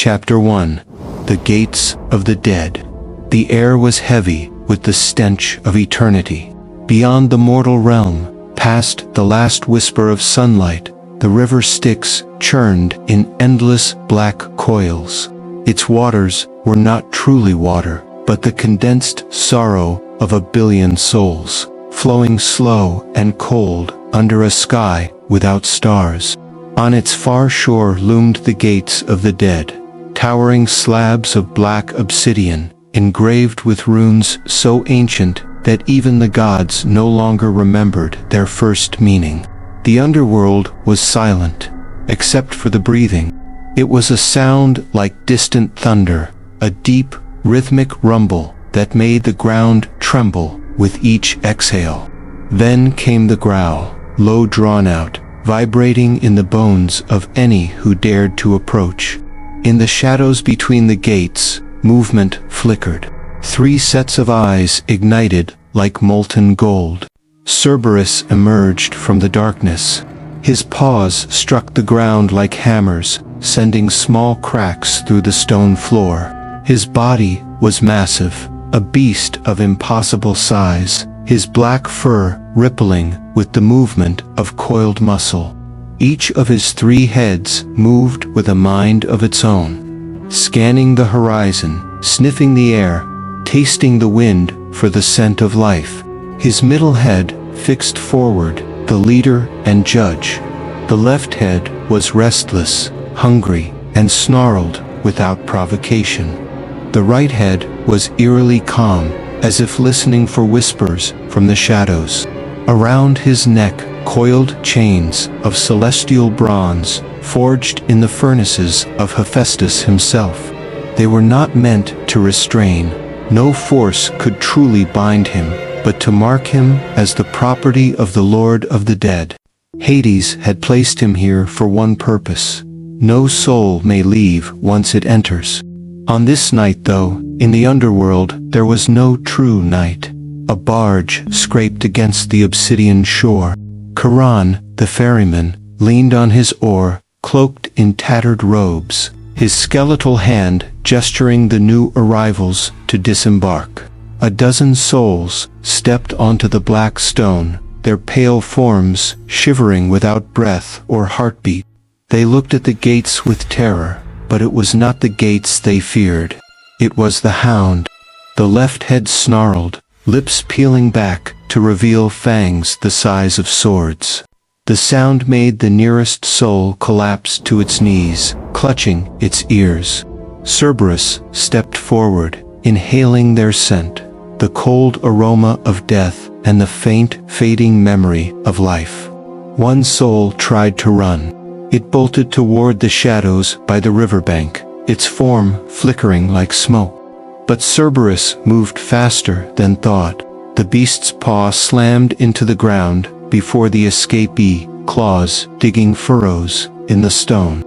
Chapter 1. The Gates of the Dead. The air was heavy with the stench of eternity. Beyond the mortal realm, past the last whisper of sunlight, the river Styx churned in endless black coils. Its waters were not truly water, but the condensed sorrow of a billion souls, flowing slow and cold under a sky without stars. On its far shore loomed the gates of the dead, towering slabs of black obsidian, engraved with runes so ancient that even the gods no longer remembered their first meaning. The underworld was silent, except for the breathing. It was a sound like distant thunder, a deep, rhythmic rumble that made the ground tremble with each exhale. Then came the growl, low drawn out, vibrating in the bones of any who dared to approach. In the shadows between the gates, movement flickered. 3 sets of eyes ignited like molten gold. Cerberus emerged from the darkness. His paws struck the ground like hammers, sending small cracks through the stone floor. His body was massive, a beast of impossible size, his black fur rippling with the movement of coiled muscle. Each of his 3 heads moved with a mind of its own, scanning the horizon, sniffing the air, tasting the wind for the scent of life. His middle head fixed forward, the leader and judge. The left head was restless, hungry, and snarled without provocation. The right head was eerily calm, as if listening for whispers from the shadows. Around his neck coiled chains of celestial bronze, forged in the furnaces of Hephaestus himself. They were not meant to restrain. No force could truly bind him, but to mark him as the property of the Lord of the Dead. Hades had placed him here for one purpose. No soul may leave once it enters. On this night, though, in the underworld, there was no true night. A barge scraped against the obsidian shore. Charon, the ferryman, leaned on his oar, cloaked in tattered robes, his skeletal hand gesturing the new arrivals to disembark. A dozen souls stepped onto the black stone, their pale forms shivering without breath or heartbeat. They looked at the gates with terror, but it was not the gates they feared. It was the Hound. The left head snarled, lips peeling back to reveal fangs the size of swords. The sound made the nearest soul collapse to its knees, clutching its ears. Cerberus stepped forward, inhaling their scent, the cold aroma of death and the faint, fading memory of life. One soul tried to run. It bolted toward the shadows by the riverbank, its form flickering like smoke. But Cerberus moved faster than thought. The beast's paw slammed into the ground before the escapee, claws digging furrows in the stone.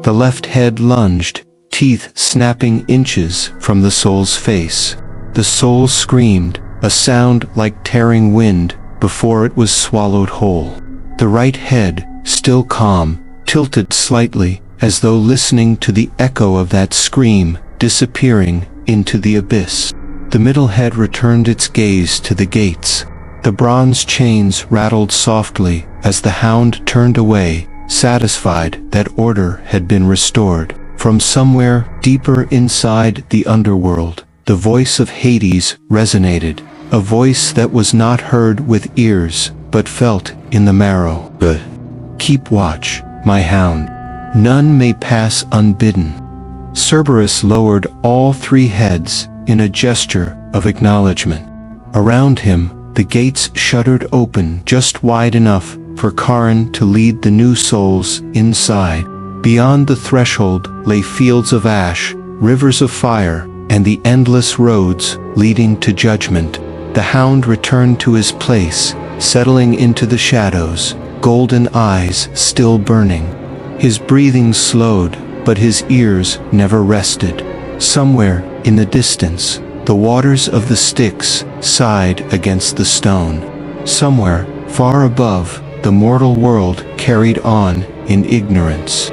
The left head lunged, teeth snapping inches from the soul's face. The soul screamed, a sound like tearing wind, before it was swallowed whole. The right head, still calm, tilted slightly, as though listening to the echo of that scream, disappearing into the abyss. The middle head returned its gaze to the gates. The bronze chains rattled softly as the Hound turned away, satisfied that order had been restored. From somewhere deeper inside the underworld, the voice of Hades resonated, a voice that was not heard with ears, but felt in the marrow. Keep watch, my Hound. None may pass unbidden. Cerberus lowered all 3 heads in a gesture of acknowledgement. Around him, the gates shuddered open just wide enough for Charon to lead the new souls inside. Beyond the threshold lay fields of ash, rivers of fire, and the endless roads leading to judgment. The Hound returned to his place, settling into the shadows, golden eyes still burning. His breathing slowed, but his ears never rested. Somewhere in the distance, the waters of the Styx sighed against the stone. Somewhere, far above, the mortal world carried on in ignorance.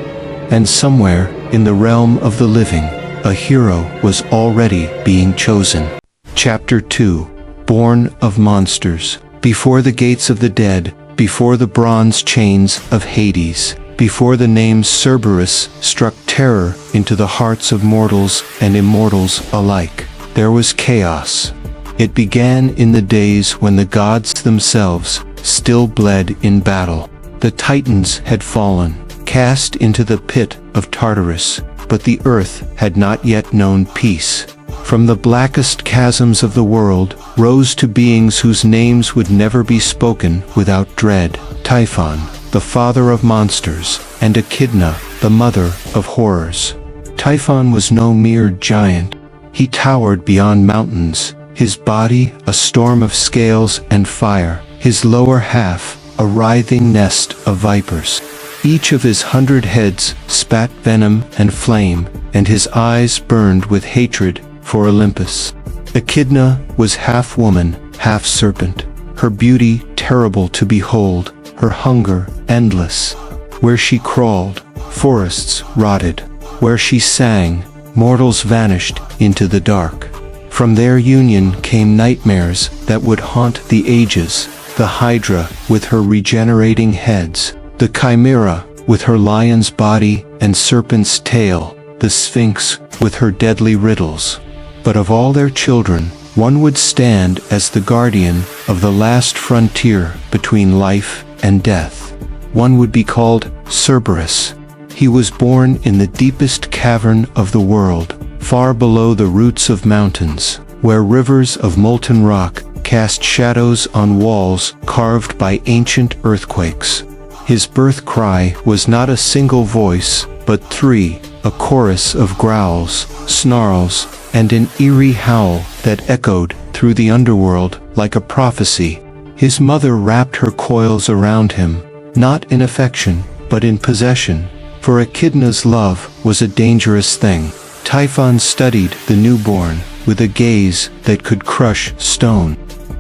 And somewhere, in the realm of the living, a hero was already being chosen. Chapter 2. Born of Monsters. Before the gates of the dead, before the bronze chains of Hades, before the name Cerberus struck terror into the hearts of mortals and immortals alike, there was chaos. It began in the days when the gods themselves still bled in battle. The Titans had fallen, cast into the pit of Tartarus, but the earth had not yet known peace. From the blackest chasms of the world rose to beings whose names would never be spoken without dread: Typhon, the father of monsters, and Echidna, the mother of horrors. Typhon was no mere giant. He towered beyond mountains, his body a storm of scales and fire, his lower half a writhing nest of vipers. Each of his 100 heads spat venom and flame, and his eyes burned with hatred for Olympus. Echidna was half woman, half serpent, her beauty terrible to behold, her hunger endless. Where she crawled, forests rotted. Where she sang, mortals vanished into the dark. From their union came nightmares that would haunt the ages: the Hydra with her regenerating heads, the Chimera with her lion's body and serpent's tail, the Sphinx with her deadly riddles. But of all their children, one would stand as the guardian of the last frontier between life and death. One would be called Cerberus. He was born in the deepest cavern of the world, far below the roots of mountains, where rivers of molten rock cast shadows on walls carved by ancient earthquakes. His birth cry was not a single voice, but three, a chorus of growls, snarls, and an eerie howl that echoed through the underworld like a prophecy. His mother wrapped her coils around him, not in affection, but in possession, for Echidna's love was a dangerous thing. Typhon studied the newborn with a gaze that could crush stone.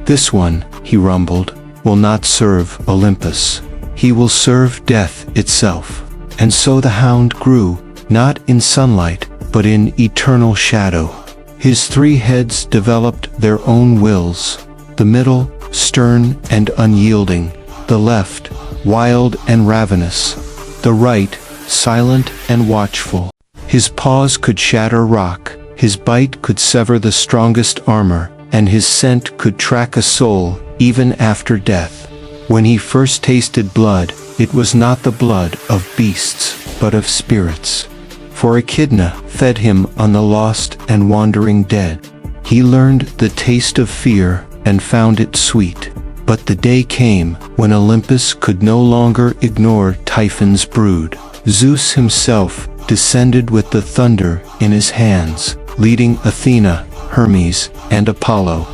"This one," he rumbled, "will not serve Olympus. He will serve death itself." And so the Hound grew, not in sunlight, but in eternal shadow. His 3 heads developed their own wills: the middle, stern and unyielding; the left, wild and ravenous; the right, silent and watchful. His paws could shatter rock, his bite could sever the strongest armor, and his scent could track a soul even after death. When he first tasted blood, it was not the blood of beasts, but of spirits. For Echidna fed him on the lost and wandering dead. He learned the taste of fear and found it sweet. But the day came when Olympus could no longer ignore Typhon's brood. Zeus himself descended with the thunder in his hands, leading Athena, Hermes, and Apollo.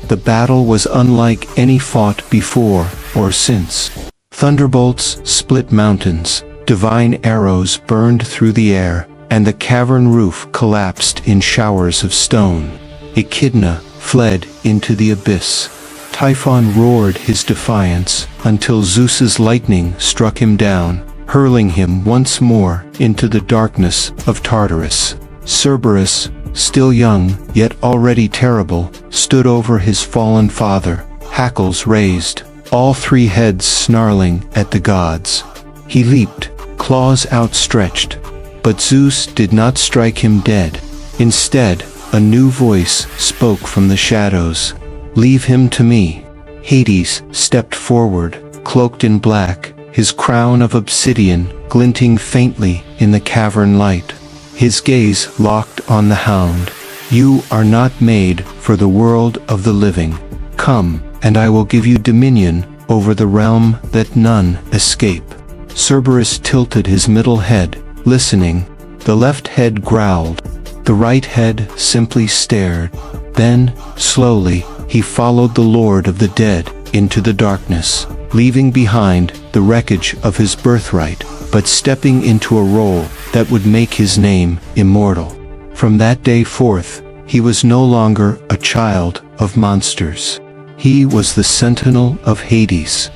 The battle was unlike any fought before or since. Thunderbolts split mountains, divine arrows burned through the air, and the cavern roof collapsed in showers of stone. Echidna fled into the abyss. Typhon roared his defiance until Zeus's lightning struck him down, hurling him once more into the darkness of Tartarus. Cerberus, still young yet already terrible, stood over his fallen father, hackles raised, all 3 heads snarling at the gods. He leaped, claws outstretched, but Zeus did not strike him dead. Instead, a new voice spoke from the shadows. "Leave him to me." Hades stepped forward, cloaked in black, his crown of obsidian glinting faintly in the cavern light. His gaze locked on the Hound. "You are not made for the world of the living. Come, and I will give you dominion over the realm that none escape." Cerberus tilted his middle head, listening. The left head growled. The right head simply stared. Then, slowly, he followed the Lord of the Dead into the darkness, leaving behind the wreckage of his birthright, but stepping into a role that would make his name immortal. From that day forth, he was no longer a child of monsters. He was the sentinel of Hades.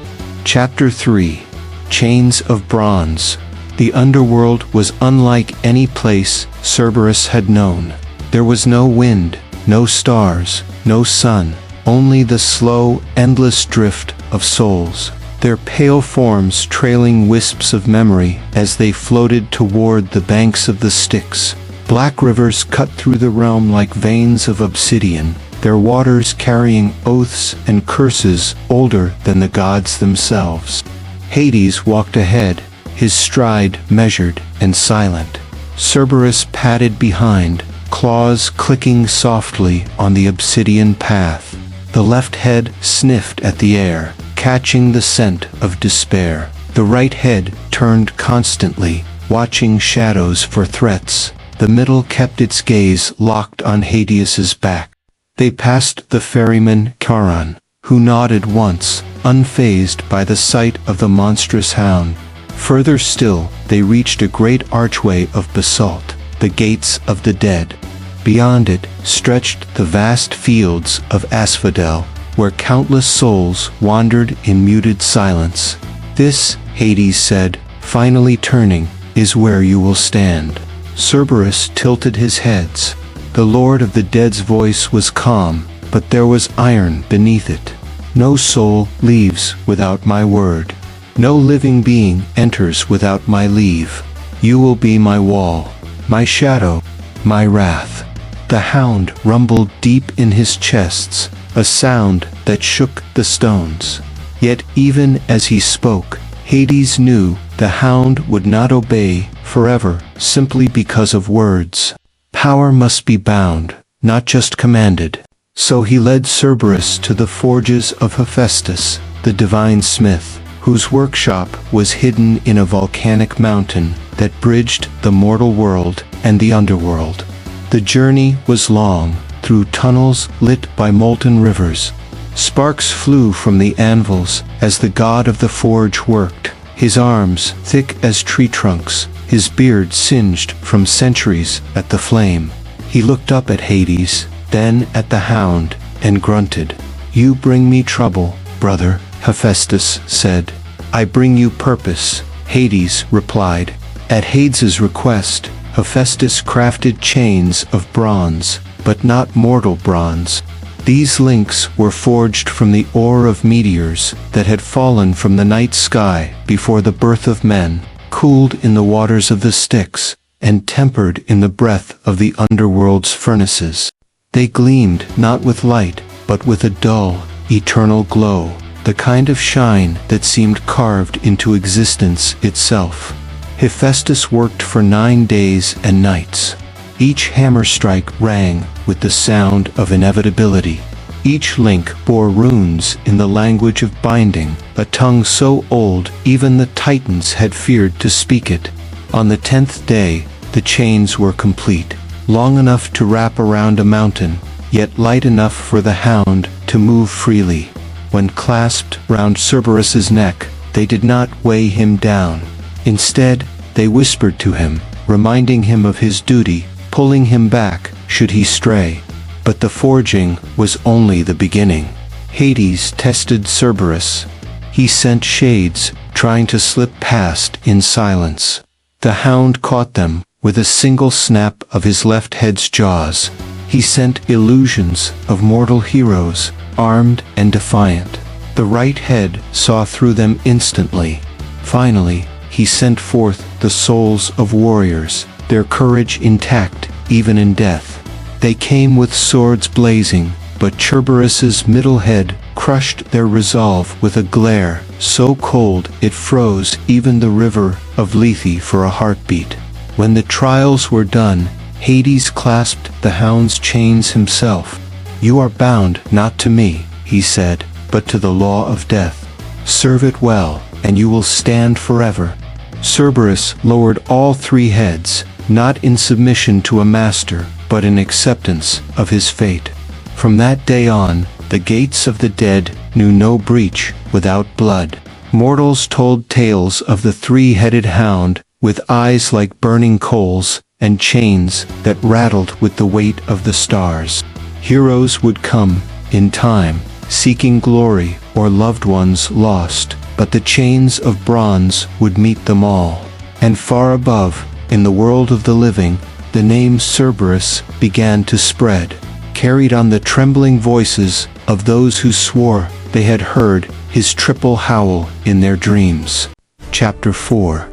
Chapter 3. Chains of Bronze. The underworld was unlike any place Cerberus had known. There was no wind, no stars, no sun, only the slow, endless drift of souls, their pale forms trailing wisps of memory as they floated toward the banks of the Styx. Black rivers cut through the realm like veins of obsidian, their waters carrying oaths and curses older than the gods themselves. Hades walked ahead, his stride measured and silent. Cerberus padded behind, claws clicking softly on the obsidian path. The left head sniffed at the air, catching the scent of despair. The right head turned constantly, watching shadows for threats. The middle kept its gaze locked on Hades' back. They passed the ferryman Charon, who nodded once, unfazed by the sight of the monstrous hound. Further still, they reached a great archway of basalt, the gates of the dead. Beyond it stretched the vast fields of asphodel, where countless souls wandered in muted silence. "This," Hades said, finally turning, "is where you will stand." Cerberus tilted his heads. The Lord of the Dead's voice was calm, but there was iron beneath it. "No soul leaves without my word. No living being enters without my leave. You will be my wall, my shadow, my wrath." The hound rumbled deep in his chests, a sound that shook the stones. Yet even as he spoke, Hades knew the hound would not obey forever simply because of words. Power must be bound, not just commanded. So he led Cerberus to the forges of Hephaestus, the divine smith, whose workshop was hidden in a volcanic mountain that bridged the mortal world and the underworld. The journey was long, through tunnels lit by molten rivers. Sparks flew from the anvils as the god of the forge worked, his arms thick as tree trunks, his beard singed from centuries at the flame. He looked up at Hades, then at the hound, and grunted. "You bring me trouble, brother," Hephaestus said. "I bring you purpose," Hades replied. At Hades' request, Hephaestus crafted chains of bronze, but not mortal bronze. These links were forged from the ore of meteors that had fallen from the night sky before the birth of men, cooled in the waters of the Styx, and tempered in the breath of the underworld's furnaces. They gleamed not with light, but with a dull, eternal glow, the kind of shine that seemed carved into existence itself. Hephaestus worked for 9 days and nights. Each hammer strike rang with the sound of inevitability. Each link bore runes in the language of binding, a tongue so old even the Titans had feared to speak it. On the 10th day, the chains were complete, long enough to wrap around a mountain, yet light enough for the hound to move freely. When clasped round Cerberus's neck, they did not weigh him down. Instead, they whispered to him, reminding him of his duty, pulling him back should he stray. But the forging was only the beginning. Hades tested Cerberus. He sent shades, trying to slip past in silence. The hound caught them with a single snap of his left head's jaws. He sent illusions of mortal heroes, armed and defiant. The right head saw through them instantly. Finally, he sent forth the souls of warriors, their courage intact even in death. They came with swords blazing, but Cerberus's middle head crushed their resolve with a glare so cold it froze even the river of Lethe for a heartbeat. When the trials were done, Hades clasped the hound's chains himself. "You are bound not to me," he said, "but to the law of death. Serve it well, and you will stand forever." Cerberus lowered all 3 heads, not in submission to a master, but in acceptance of his fate. From that day on, the gates of the dead knew no breach without blood. Mortals told tales of the 3-headed hound, with eyes like burning coals, and chains that rattled with the weight of the stars. Heroes would come, in time, seeking glory or loved ones lost, but the chains of bronze would meet them all. And far above, in the world of the living, the name Cerberus began to spread, carried on the trembling voices of those who swore they had heard his triple howl in their dreams. Chapter 4.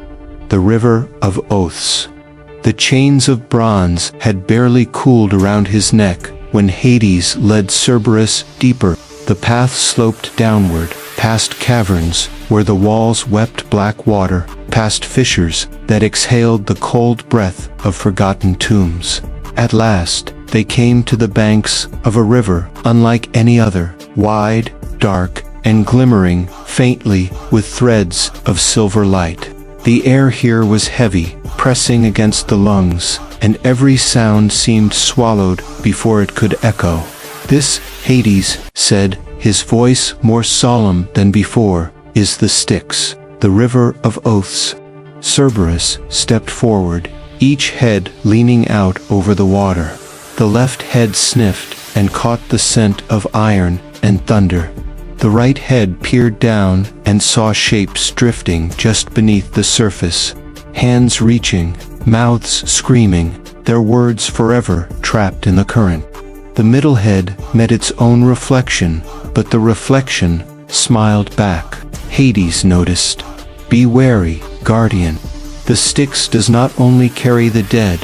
The River of Oaths. The chains of bronze had barely cooled around his neck when Hades led Cerberus deeper. The path sloped downward, past caverns where the walls wept black water, past fissures that exhaled the cold breath of forgotten tombs. At last, they came to the banks of a river unlike any other, wide, dark, and glimmering faintly with threads of silver light. The air here was heavy, pressing against the lungs, and every sound seemed swallowed before it could echo. "This, Hades said, his voice more solemn than before, is the Styx, the river of oaths." Cerberus stepped forward, each head leaning out over the water. The left head sniffed and caught the scent of iron and thunder. The right head peered down and saw shapes drifting just beneath the surface, hands reaching, mouths screaming, their words forever trapped in the current. The middle head met its own reflection, but the reflection smiled back. Hades noticed. "Be wary, guardian. The Styx does not only carry the dead,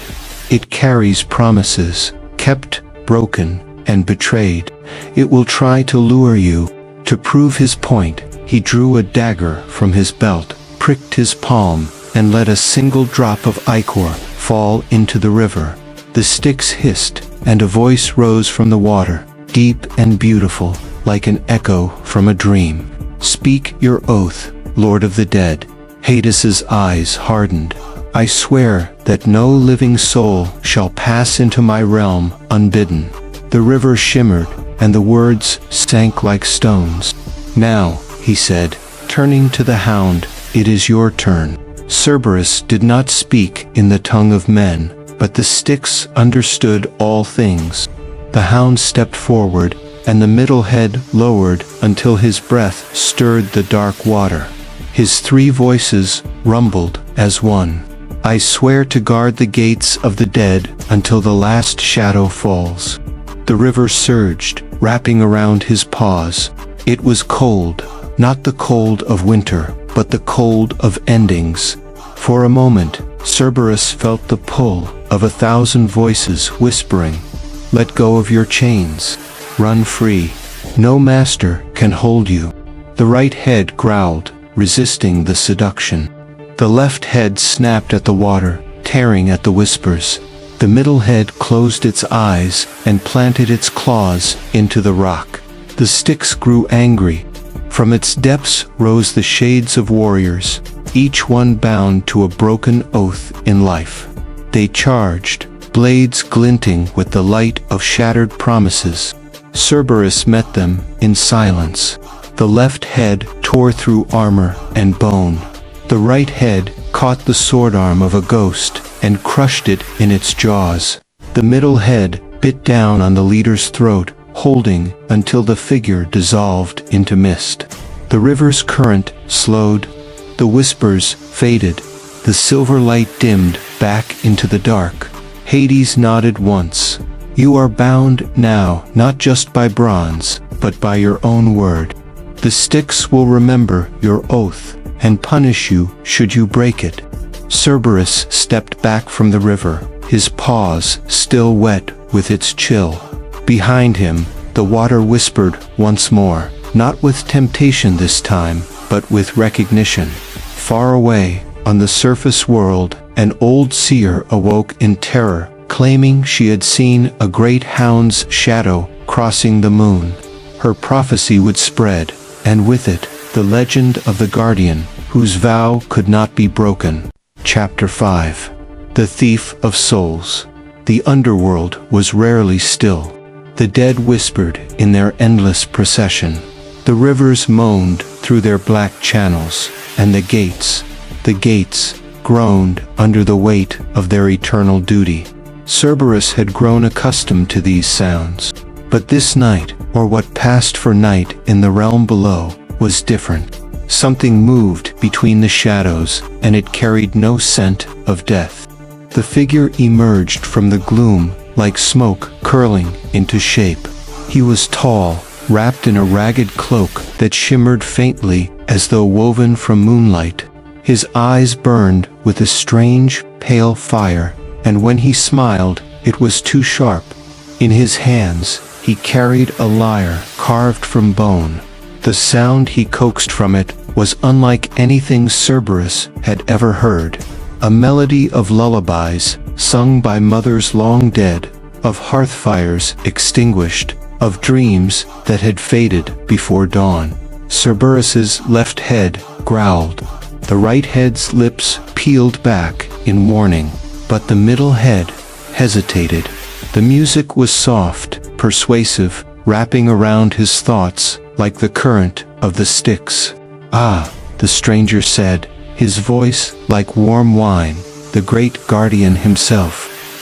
it carries promises, kept, broken, and betrayed. It will try to lure you." To prove his point, he drew a dagger from his belt, pricked his palm, and let a single drop of ichor fall into the river. The Styx hissed, and a voice rose from the water, deep and beautiful, like an echo from a dream. "Speak your oath, Lord of the Dead." Hades's eyes hardened. "I swear that no living soul shall pass into my realm unbidden." The river shimmered, and the words sank like stones. "Now," he said, turning to the Hound, "it is your turn." Cerberus did not speak in the tongue of men, but the Styx understood all things. The Hound stepped forward, and the middle head lowered until his breath stirred the dark water. His three voices rumbled as one. "I swear to guard the gates of the dead until the last shadow falls." The river surged, wrapping around his paws. It was cold, not the cold of winter, but the cold of endings. For a moment, Cerberus felt the pull of 1,000 voices whispering, "Let go of your chains. Run free. No master can hold you." The right head growled, resisting the seduction. The left head snapped at the water, tearing at the whispers. The middle head closed its eyes and planted its claws into the rock. The Styx grew angry. From its depths rose the shades of warriors, each one bound to a broken oath in life. They charged, blades glinting with the light of shattered promises. Cerberus met them in silence. The left head tore through armor and bone. The right head caught the sword arm of a ghost and crushed it in its jaws. The middle head bit down on the leader's throat, holding until the figure dissolved into mist. The river's current slowed. The whispers faded. The silver light dimmed back into the dark. Hades nodded once. "You are bound now, not just by bronze, but by your own word. The Styx will remember your oath and punish you should you break it." Cerberus stepped back from the river, his paws still wet with its chill. Behind him, the water whispered once more, not with temptation this time, but with recognition. Far away, on the surface world, an old seer awoke in terror, claiming she had seen a great hound's shadow crossing the moon. Her prophecy would spread, and with it, the legend of the guardian, whose vow could not be broken. Chapter 5. The Thief of Souls. The underworld was rarely still. The dead whispered in their endless procession. The rivers moaned through their black channels, and the gates groaned under the weight of their eternal duty. Cerberus had grown accustomed to these sounds. But this night, or what passed for night in the realm below, was different. something moved between the shadows, and it carried no scent of death. The figure emerged from the gloom, like smoke curling into shape. He was tall, wrapped in a ragged cloak that shimmered faintly as though woven from moonlight. His eyes burned with a strange, pale fire, and when he smiled, it was too sharp. In his hands, he carried a lyre carved from bone. The sound he coaxed from it was unlike anything Cerberus had ever heard. A melody of lullabies, sung by mothers long dead, of hearth fires extinguished, of dreams that had faded before dawn. Cerberus's left head growled. The right head's lips peeled back in warning, but the middle head hesitated. The music was soft, persuasive, wrapping around his thoughts like the current of the Styx. "Ah," the stranger said, his voice like warm wine, the great guardian himself.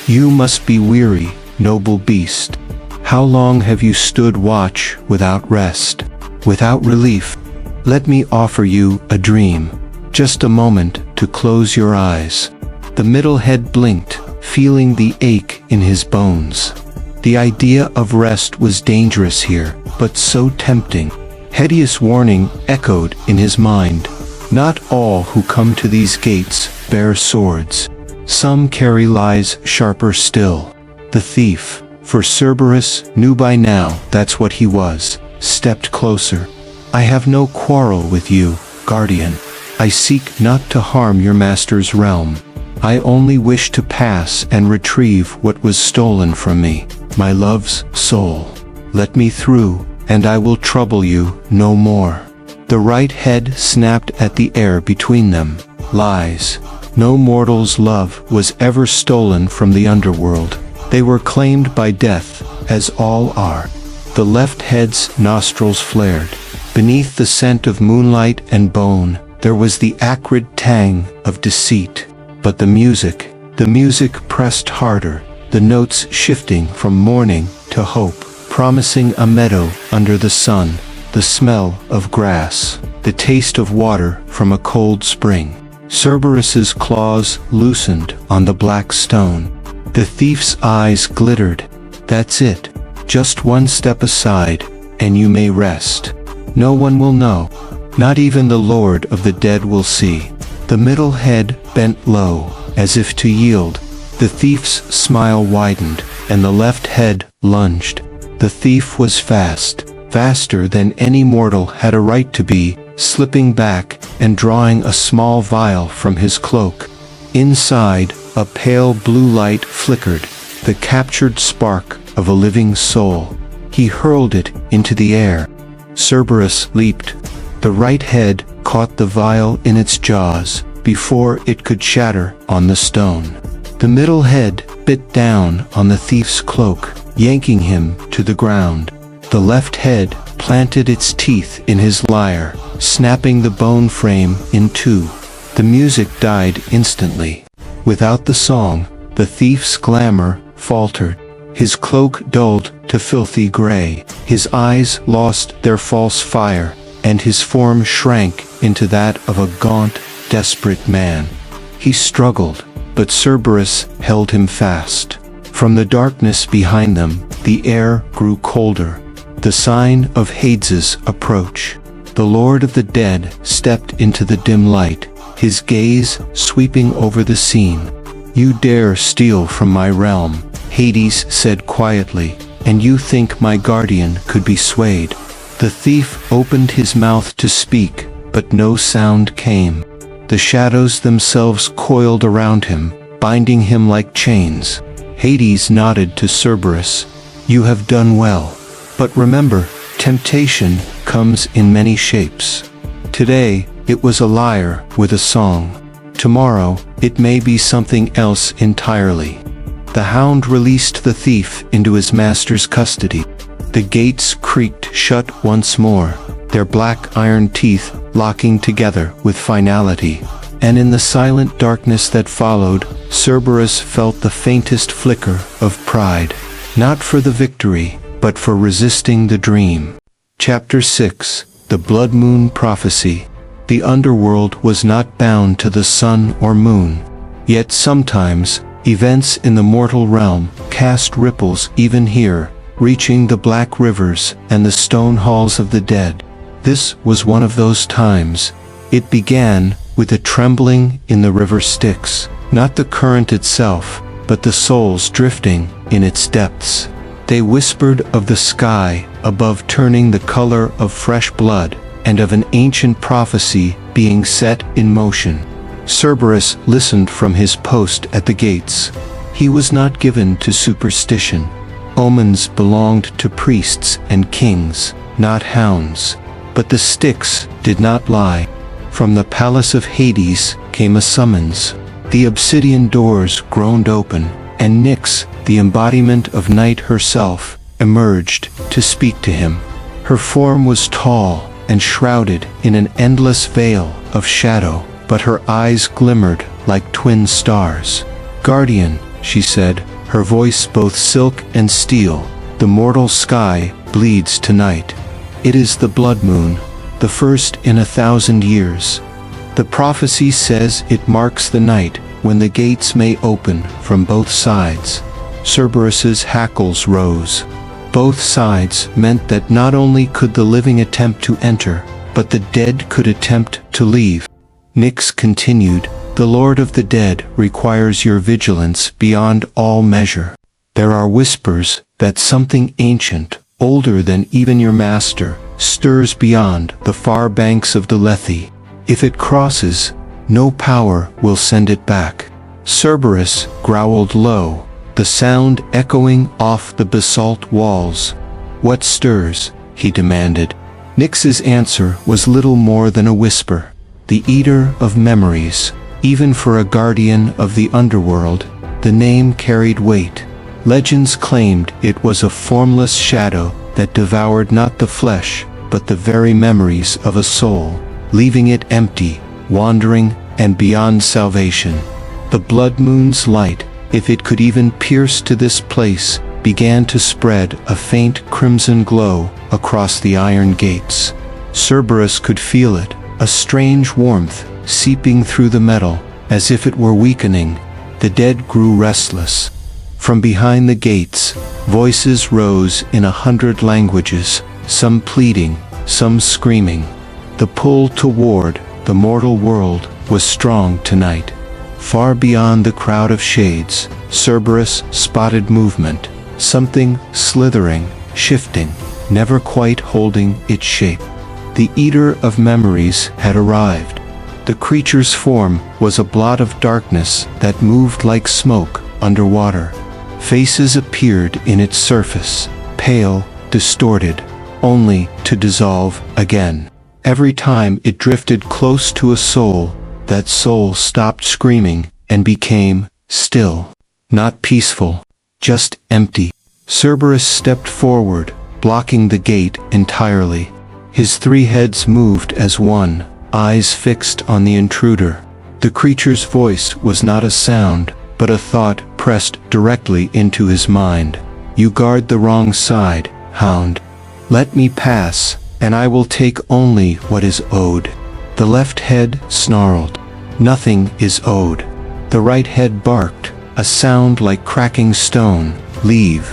"You must be weary, noble beast. How long have you stood watch without rest, without relief? Let me offer you a dream, just a moment to close your eyes." The middle head blinked, feeling the ache in his bones. The idea of rest was dangerous here, but so tempting. Hideous warning echoed in his mind. Not all who come to these gates bear swords. Some carry lies sharper still. The thief, for Cerberus knew by now that's what he was, stepped closer. "I have no quarrel with you, guardian. I seek not to harm your master's realm. I only wish to pass and retrieve what was stolen from me, my love's soul. Let me through, and I will trouble you no more." The right head snapped at the air between them. "Lies. No mortal's love was ever stolen from the underworld. They were claimed by death, as all are." The left head's nostrils flared. Beneath the scent of moonlight and bone, there was the acrid tang of deceit. But the music pressed harder, the notes shifting from mourning to hope, promising a meadow under the sun, the smell of grass, the taste of water from a cold spring. Cerberus's claws loosened on the black stone. The thief's eyes glittered. "That's it. Just one step aside, and you may rest. No one will know. Not even the Lord of the Dead will see." The middle head bent low, as if to yield. The thief's smile widened, and the left head lunged. The thief was fast, faster than any mortal had a right to be, slipping back and drawing a small vial from his cloak. Inside, a pale blue light flickered, the captured spark of a living soul. He hurled it into the air. Cerberus leaped. The right head caught the vial in its jaws before it could shatter on the stone. The middle head bit down on the thief's cloak, yanking him to the ground. The left head planted its teeth in his lyre, snapping the bone frame in two. The music died instantly. Without the song, the thief's glamour faltered. His cloak dulled to filthy gray, his eyes lost their false fire, and his form shrank into that of a gaunt, desperate man. He struggled, but Cerberus held him fast. From the darkness behind them, the air grew colder, the sign of Hades's approach. The Lord of the Dead stepped into the dim light, his gaze sweeping over the scene. "You dare steal from my realm," Hades said quietly, "and you think my guardian could be swayed?" The thief opened his mouth to speak, but no sound came. The shadows themselves coiled around him, binding him like chains. Hades nodded to Cerberus. "You have done well. But remember, temptation comes in many shapes. Today, it was a lyre with a song. Tomorrow, it may be something else entirely." The Hound released the thief into his master's custody. The gates creaked shut once more, their black iron teeth locking together with finality. And in the silent darkness that followed, Cerberus felt the faintest flicker of pride. Not for the victory, but for resisting the dream. Chapter 6, The Blood Moon Prophecy. The underworld was not bound to the sun or moon. Yet sometimes, events in the mortal realm cast ripples even here, reaching the black rivers and the stone halls of the dead. This was one of those times. It began with a trembling in the river Styx, not the current itself, but the souls drifting in its depths. They whispered of the sky above turning the color of fresh blood, and of an ancient prophecy being set in motion. Cerberus listened from his post at the gates. He was not given to superstition. Omens belonged to priests and kings, not hounds. But the Styx did not lie. From the palace of Hades came a summons. The obsidian doors groaned open, and Nyx, the embodiment of night herself, emerged to speak to him. Her form was tall and shrouded in an endless veil of shadow, but her eyes glimmered like twin stars. "Guardian," she said, her voice both silk and steel, "the mortal sky bleeds tonight. It is the blood moon, the first in 1,000 years. The prophecy says it marks the night when the gates may open from both sides." Cerberus's hackles rose. Both sides meant that not only could the living attempt to enter, but the dead could attempt to leave. Nyx continued, "The Lord of the Dead requires your vigilance beyond all measure. There are whispers that something ancient, older than even your master, stirs beyond the far banks of the Lethe. If it crosses, no power will send it back." Cerberus growled low, the sound echoing off the basalt walls. "What stirs?" he demanded. Nyx's answer was little more than a whisper. "The Eater of Memories." Even for a guardian of the underworld, the name carried weight. Legends claimed it was a formless shadow that devoured not the flesh, but the very memories of a soul, leaving it empty, wandering, and beyond salvation. The blood moon's light, if it could even pierce to this place, began to spread a faint crimson glow across the iron gates. Cerberus could feel it, a strange warmth seeping through the metal, as if it were weakening. The dead grew restless. From behind the gates, voices rose in 100 languages, some pleading, some screaming. The pull toward the mortal world was strong tonight. Far beyond the crowd of shades, Cerberus spotted movement, something slithering, shifting, never quite holding its shape. The Eater of Memories had arrived. The creature's form was a blot of darkness that moved like smoke underwater. Faces appeared in its surface, pale, distorted, only to dissolve again. Every time it drifted close to a soul, that soul stopped screaming and became still. Not peaceful, just empty. Cerberus stepped forward, blocking the gate entirely. His 3 heads moved as one, eyes fixed on the intruder. The creature's voice was not a sound, but a thought pressed directly into his mind. "You guard the wrong side, Hound. Let me pass, and I will take only what is owed." The left head snarled. "Nothing is owed." The right head barked, a sound like cracking stone. "Leave."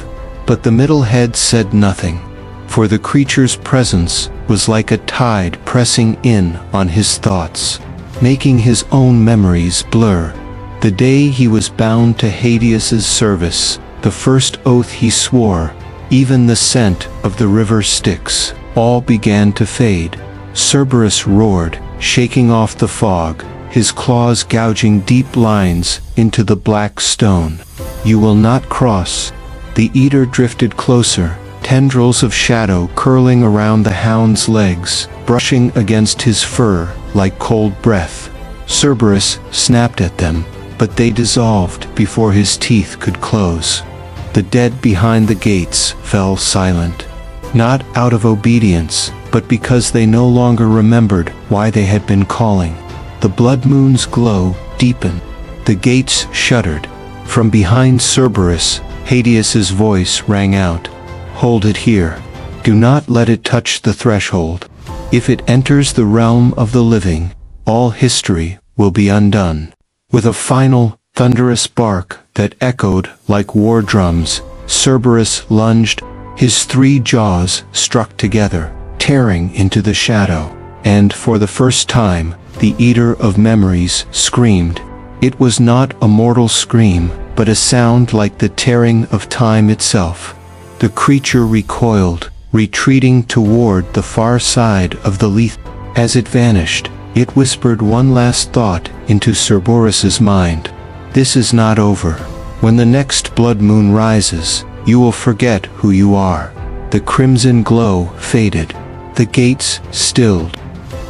But the middle head said nothing, for the creature's presence was like a tide pressing in on his thoughts, making his own memories blur. The day he was bound to Hades' service, the first oath he swore, even the scent of the river Styx, all began to fade. Cerberus roared, shaking off the fog, his claws gouging deep lines into the black stone. "You will not cross." The Eater drifted closer, tendrils of shadow curling around the Hound's legs, brushing against his fur like cold breath. Cerberus snapped at them, but they dissolved before his teeth could close. The dead behind the gates fell silent, not out of obedience, but because they no longer remembered why they had been calling. The blood moon's glow deepened. The gates shuddered. From behind Cerberus, Hades' voice rang out, "Hold it here. Do not let it touch the threshold." If it enters the realm of the living, all history will be undone. With a final, thunderous bark that echoed like war drums, Cerberus lunged. His 3 jaws struck together, tearing into the shadow. And for the first time, the Eater of Memories screamed. It was not a mortal scream, but a sound like the tearing of time itself. The creature recoiled, retreating toward the far side of the Lethe. As it vanished, it whispered one last thought into Cerberus's mind. This is not over. When the next blood moon rises, you will forget who you are. The crimson glow faded. The gates stilled.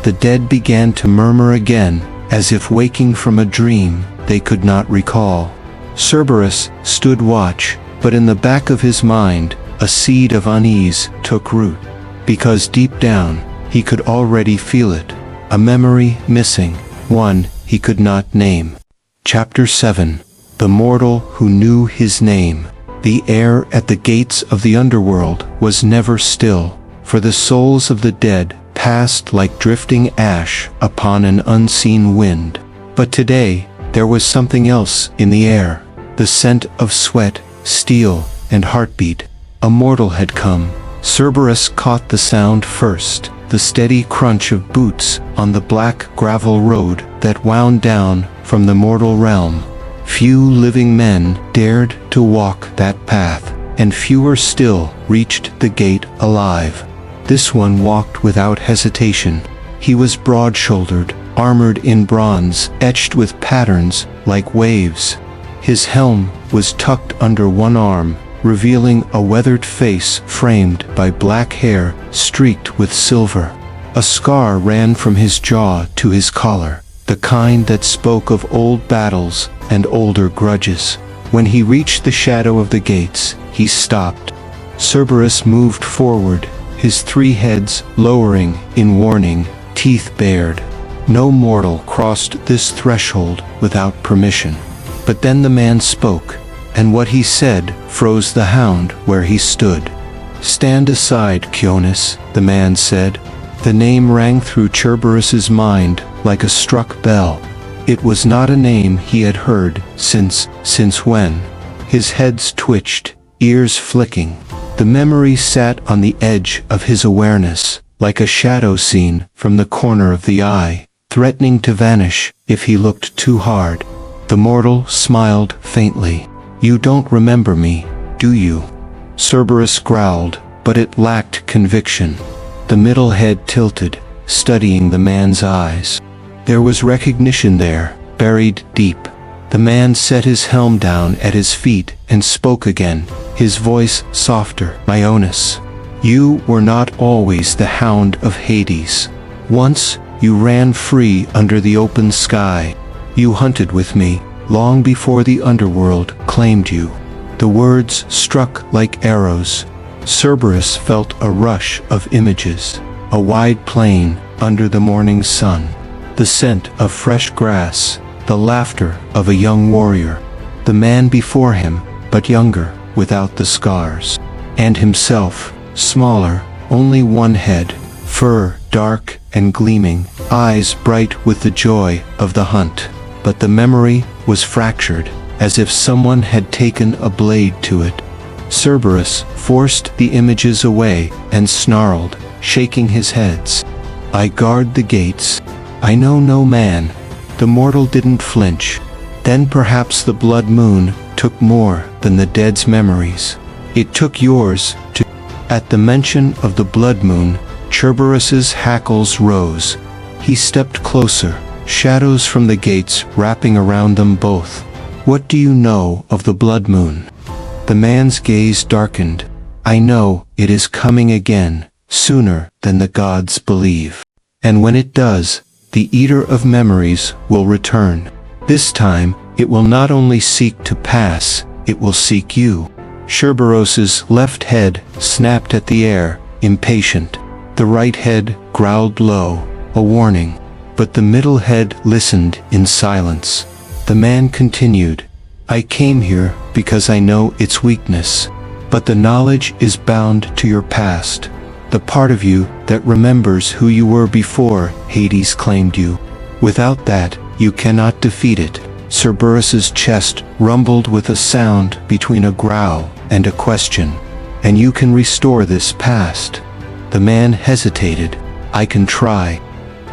The dead began to murmur again, as if waking from a dream they could not recall. Cerberus stood watch, but in the back of his mind, a seed of unease took root. Because deep down, he could already feel it. A memory missing, one he could not name. Chapter 7. The Mortal Who Knew His Name. The air at the gates of the underworld was never still, for the souls of the dead passed like drifting ash upon an unseen wind. But today, there was something else in the air. The scent of sweat, steel, and heartbeat. A mortal had come. Cerberus caught the sound first, the steady crunch of boots on the black gravel road that wound down from the mortal realm. Few living men dared to walk that path, and fewer still reached the gate alive. This one walked without hesitation. He was broad-shouldered, armored in bronze, etched with patterns like waves. His helm was tucked under one arm, revealing a weathered face framed by black hair streaked with silver. A scar ran from his jaw to his collar, the kind that spoke of old battles and older grudges. When he reached the shadow of the gates, he stopped. Cerberus moved forward, his 3 heads lowering in warning, teeth bared. No mortal crossed this threshold without permission. But then the man spoke, and what he said froze the Hound where he stood. "Stand aside, Kionis," the man said. The name rang through Cerberus's mind like a struck bell. It was not a name he had heard since when? His heads twitched, ears flicking. The memory sat on the edge of his awareness, like a shadow seen from the corner of the eye, threatening to vanish if he looked too hard. The mortal smiled faintly. "You don't remember me, do you?" Cerberus growled, but it lacked conviction. The middle head tilted, studying the man's eyes. There was recognition there, buried deep. The man set his helm down at his feet and spoke again, his voice softer. "Ionis, you were not always the Hound of Hades. Once, you ran free under the open sky. You hunted with me, long before the underworld claimed you." The words struck like arrows. Cerberus felt a rush of images. A wide plain under the morning sun. The scent of fresh grass. The laughter of a young warrior. The man before him, but younger, without the scars. And himself, smaller, only one head. Fur dark and gleaming, eyes bright with the joy of the hunt. But the memory was fractured, as if someone had taken a blade to it. Cerberus forced the images away and snarled, shaking his heads. "I guard the gates. I know no man." The mortal didn't flinch. Then perhaps the blood moon took more than the dead's memories. It took yours, too. At the mention of the blood moon, Cerberus's hackles rose. He stepped closer, shadows from the gates wrapping around them both. "What do you know of the blood moon?" The man's gaze darkened. "I know it is coming again, sooner than the gods believe. And when it does, the Eater of Memories will return. This time, it will not only seek to pass, it will seek you." Cerberus's left head snapped at the air, impatient. The right head growled low, a warning. But the middle head listened in silence. The man continued, "I came here because I know its weakness. But the knowledge is bound to your past. the part of you that remembers who you were before Hades claimed you. Without that, you cannot defeat it. Cerberus's chest rumbled with a sound between a growl and a question. And you can restore this past. The man hesitated. I can try.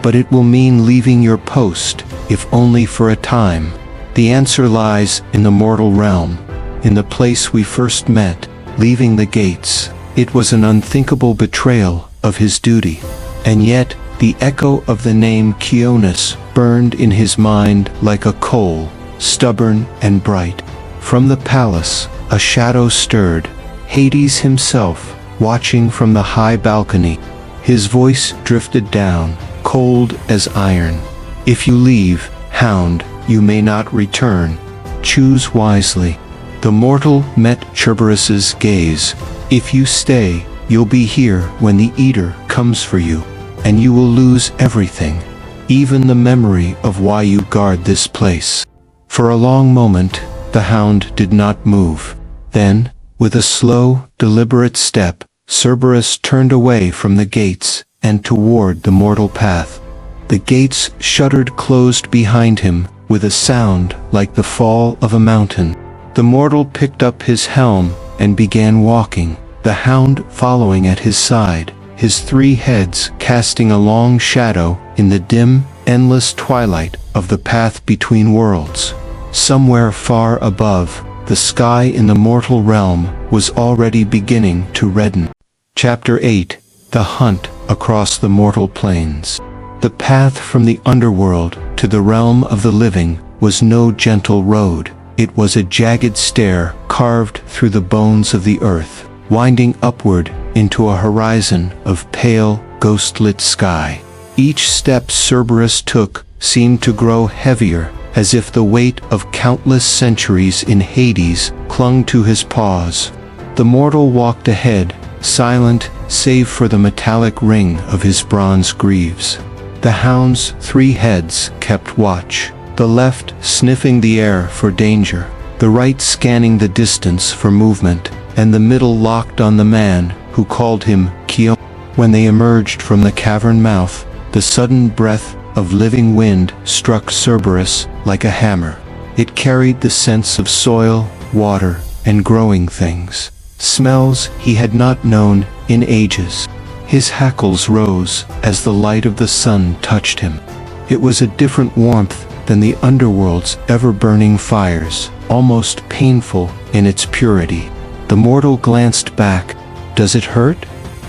But it will mean leaving your post, if only for a time. The answer lies in the mortal realm, in the place we first met, leaving the gates. It was an unthinkable betrayal of his duty. And yet, the echo of the name Kionis burned in his mind like a coal, stubborn and bright. From the palace, a shadow stirred, Hades himself, watching from the high balcony. His voice drifted down, cold as iron. If you leave, Hound, you may not return. Choose wisely. The mortal met Cerberus's gaze. If you stay, you'll be here when the Eater comes for you, and you will lose everything, even the memory of why you guard this place. For a long moment, the Hound did not move. Then, with a slow, deliberate step, Cerberus turned away from the gates and toward the mortal path. The gates shuddered closed behind him with a sound like the fall of a mountain. The mortal picked up his helm and began walking, the Hound following at his side, his three heads casting a long shadow in the dim, endless twilight of the path between worlds. Somewhere far above, the sky in the mortal realm was already beginning to redden. Chapter 8. The Hunt Across the Mortal Plains. The path from the underworld to the realm of the living was no gentle road. It was a jagged stair carved through the bones of the earth, winding upward into a horizon of pale, ghost-lit sky. Each step Cerberus took seemed to grow heavier, as if the weight of countless centuries in Hades clung to his paws. The mortal walked ahead, silent save for the metallic ring of his bronze greaves. The Hound's three heads kept watch, the left sniffing the air for danger, the right scanning the distance for movement, and the middle locked on the man who called him Kio. When they emerged from the cavern mouth, the sudden breath of living wind struck Cerberus like a hammer. It carried the sense of soil, water, and growing things, smells he had not known in ages. His hackles rose as the light of the sun touched him. It was a different warmth than the underworld's ever-burning fires, almost painful in its purity. The mortal glanced back. Does it hurt?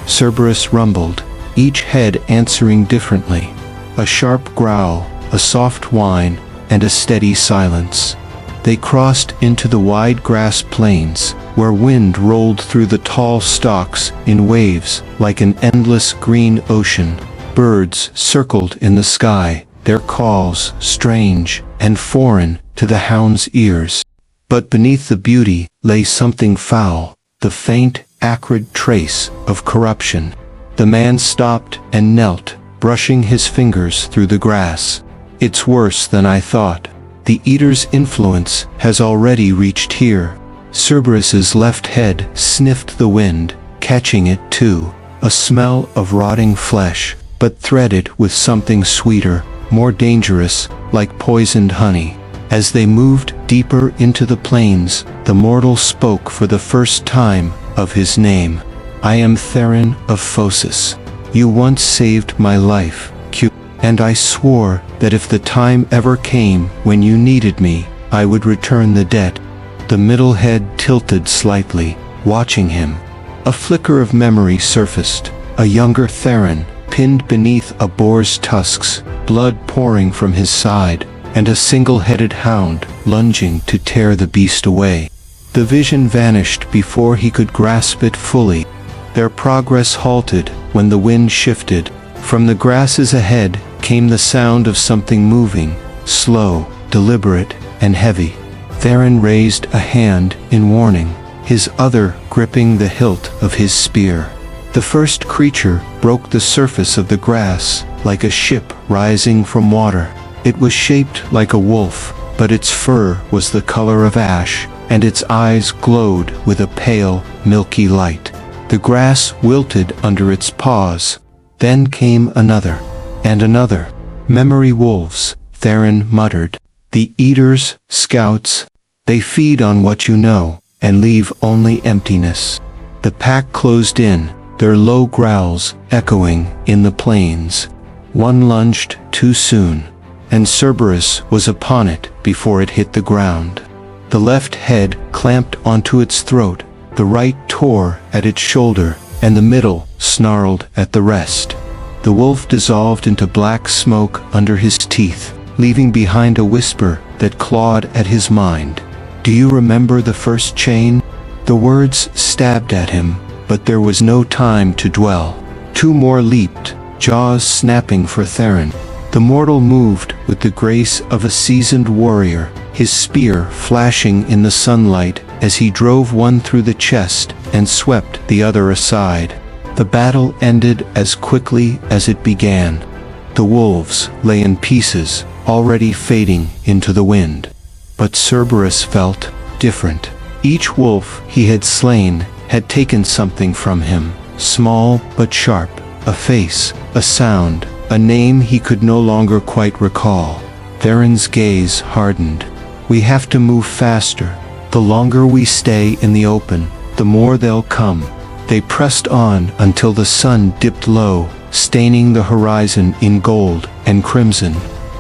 Cerberus rumbled, each head answering differently. A sharp growl, a soft whine, and a steady silence. They crossed into the wide grass plains, where wind rolled through the tall stalks in waves like an endless green ocean. Birds circled in the sky, their calls strange and foreign to the Hound's ears. But beneath the beauty lay something foul, the faint, acrid trace of corruption. The man stopped and knelt, brushing his fingers through the grass. It's worse than I thought. The Eater's influence has already reached here. Cerberus's left head sniffed the wind, catching it too. A smell of rotting flesh, but threaded with something sweeter, more dangerous, like poisoned honey. As they moved deeper into the plains, the mortal spoke for the first time of his name. I am Theron of Phocis. You once saved my life, Q, and I swore that if the time ever came when you needed me, I would return the debt. The middle head tilted slightly, watching him. A flicker of memory surfaced. A younger Theron, pinned beneath a boar's tusks, blood pouring from his side, and a single-headed hound lunging to tear the beast away. The vision vanished before he could grasp it fully. Their progress halted when the wind shifted. From the grasses ahead came the sound of something moving, slow, deliberate, and heavy. Theron raised a hand in warning, his other gripping the hilt of his spear. The first creature broke the surface of the grass like a ship rising from water. It was shaped like a wolf, but its fur was the color of ash, and its eyes glowed with a pale, milky light. The grass wilted under its paws. Then came another, and another. Memory wolves, Theron muttered. The eaters, scouts, they feed on what you know, and leave only emptiness. The pack closed in, their low growls echoing in the plains. One lunged too soon, and Cerberus was upon it before it hit the ground. The left head clamped onto its throat, the right tore at its shoulder, and the middle snarled at the rest. The wolf dissolved into black smoke under his teeth, leaving behind a whisper that clawed at his mind. Do you remember the first chain? The words stabbed at him, but there was no time to dwell. Two more leaped, jaws snapping for Theron. The mortal moved with the grace of a seasoned warrior, his spear flashing in the sunlight as he drove one through the chest and swept the other aside. The battle ended as quickly as it began. The wolves lay in pieces, already fading into the wind. But Cerberus felt different. Each wolf he had slain had taken something from him, small but sharp, a face, a sound, a name he could no longer quite recall. Theron's gaze hardened. We have to move faster. The longer we stay in the open, the more they'll come. They pressed on until the sun dipped low, staining the horizon in gold and crimson.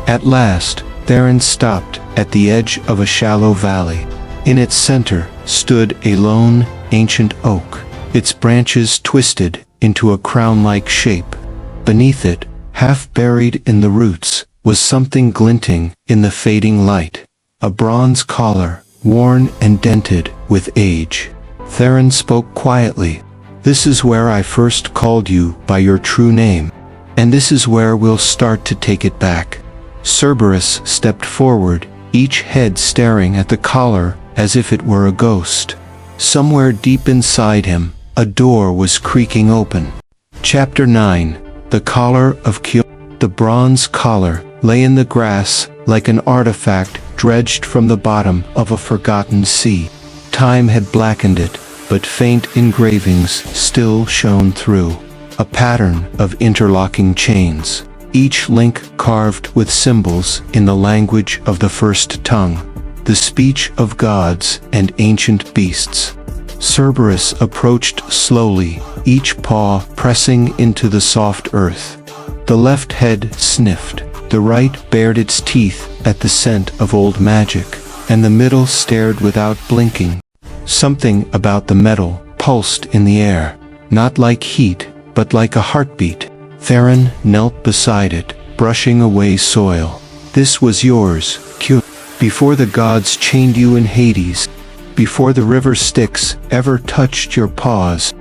At last, Theron stopped at the edge of a shallow valley. In its center stood a lone, ancient oak, its branches twisted into a crown-like shape. Beneath it, half buried in the roots, was something glinting in the fading light. A bronze collar, worn and dented with age. Theron spoke quietly. This is where I first called you by your true name, and this is where we'll start to take it back. Cerberus stepped forward, each head staring at the collar as if it were a ghost. Somewhere deep inside him, a door was creaking open. Chapter 9. The Collar of Kyo. The bronze collar lay in the grass like an artifact dredged from the bottom of a forgotten sea. Time had blackened it, but faint engravings still shone through. A pattern of interlocking chains, each link carved with symbols in the language of the first tongue, the speech of gods and ancient beasts. Cerberus approached slowly, each paw pressing into the soft earth. The left head sniffed, the right bared its teeth at the scent of old magic, and the middle stared without blinking. Something about the metal pulsed in the air, not like heat, but like a heartbeat. Theron knelt beside it, brushing away soil. This was yours, Q. Before the gods chained you in Hades, before the river Styx ever touched your paws.